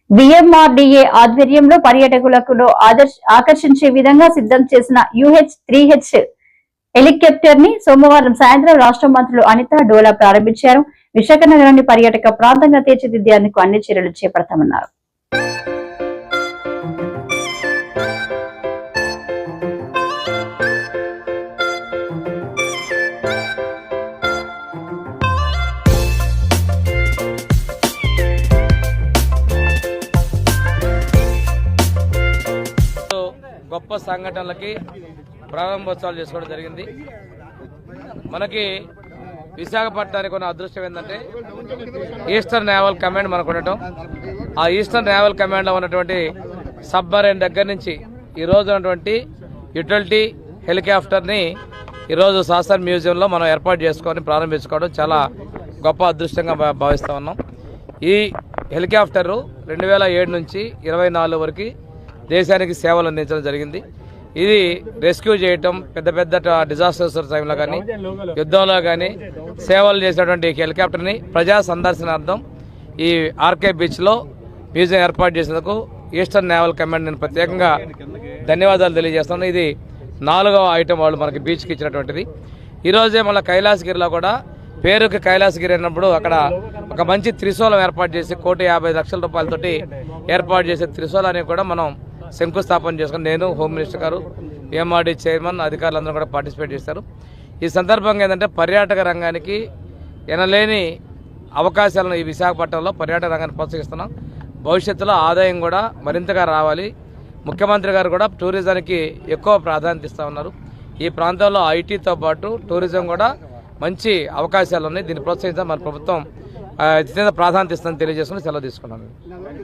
VMRDA ఆధ్వర్యంలో పర్యాటకులకు ఆకర్షించే విధంగా సిద్ధం చేసిన UH-3H హెలికాప్టర్ ని సోమవారం సాయంత్రం రాష్ట్ర మంత్రులు అనిత డోలా ప్రారంభించారు. విశాఖ నగరాన్ని పర్యాటక ప్రాంతంగా తీర్చిదిద్దేందుకు అన్ని చర్యలు చేపడతామన్నారు. గొప్ప సంఘటనలకి ప్రారంభోత్సవాలు చేసుకోవడం జరిగింది. మనకి విశాఖపట్నానికి ఉన్న అదృష్టం ఏంటంటే ఈస్టర్న్ నేవల్ కమాండ్ మనకు ఉండటం. ఆ ఈస్టర్న్ నేవల్ కమాండ్లో ఉన్నటువంటి సబ్మరైన్ దగ్గర నుంచి ఈరోజు ఉన్నటువంటి యుటిలిటీ హెలికాప్టర్ని ఈరోజు శాసన్ మ్యూజియంలో మనం ఏర్పాటు చేసుకొని ప్రారంభించుకోవడం చాలా గొప్ప అదృష్టంగా భావిస్తూ ఉన్నాం. ఈ హెలికాప్టరు 2007 నుంచి 24 వరకు దేశానికి సేవలు అందించడం జరిగింది. ఇది రెస్క్యూ చేయటం, పెద్ద పెద్ద డిజాస్టర్స్ టైంలో కానీ యుద్ధంలో కానీ సేవలు చేసినటువంటి హెలికాప్టర్ని ప్రజా సందర్శనార్థం ఈ ఆర్కే బీచ్లో మ్యూజియం ఏర్పాటు చేసేందుకు ఈస్టర్న్ నేవల్ కమాండ్ నేను ప్రత్యేకంగా ధన్యవాదాలు తెలియజేస్తున్నాను. ఇది 4వ ఐటమ్ వాళ్ళు మనకి బీచ్కి ఇచ్చినటువంటిది. ఈరోజే మళ్ళీ కైలాసగిరిలో కూడా పేరుకి కైలాసగిరి అన్నప్పుడు అక్కడ ఒక మంచి త్రిశూలం ఏర్పాటు చేసి 1,50,00,000 రూపాయలతోటి ఏర్పాటు చేసే త్రిశూలాన్ని కూడా మనం శంకుస్థాపన చేసుకుని నేను హోమ్ మినిస్టర్ గారు, విఎంఆర్డీ చైర్మన్, అధికారులందరూ కూడా పార్టిసిపేట్ చేశారు. ఈ సందర్భంగా ఏంటంటే పర్యాటక రంగానికి ఎనలేని అవకాశాలను ఈ విశాఖపట్నంలో పర్యాటక రంగాన్ని ప్రోత్సహిస్తున్నాం. భవిష్యత్తులో ఆదాయం కూడా మరింతగా రావాలి. ముఖ్యమంత్రి గారు కూడా టూరిజానికి ఎక్కువ ప్రాధాన్యత ఇస్తూ ఉన్నారు. ఈ ప్రాంతంలో ఐటీతో పాటు టూరిజం కూడా మంచి అవకాశాలు ఉన్నాయి. దీన్ని ప్రోత్సహించడం మన ప్రభుత్వం అత్యంత ప్రాధాన్యత ఇస్తుందని తెలియజేసుకుని సెలవు తీసుకున్నాను.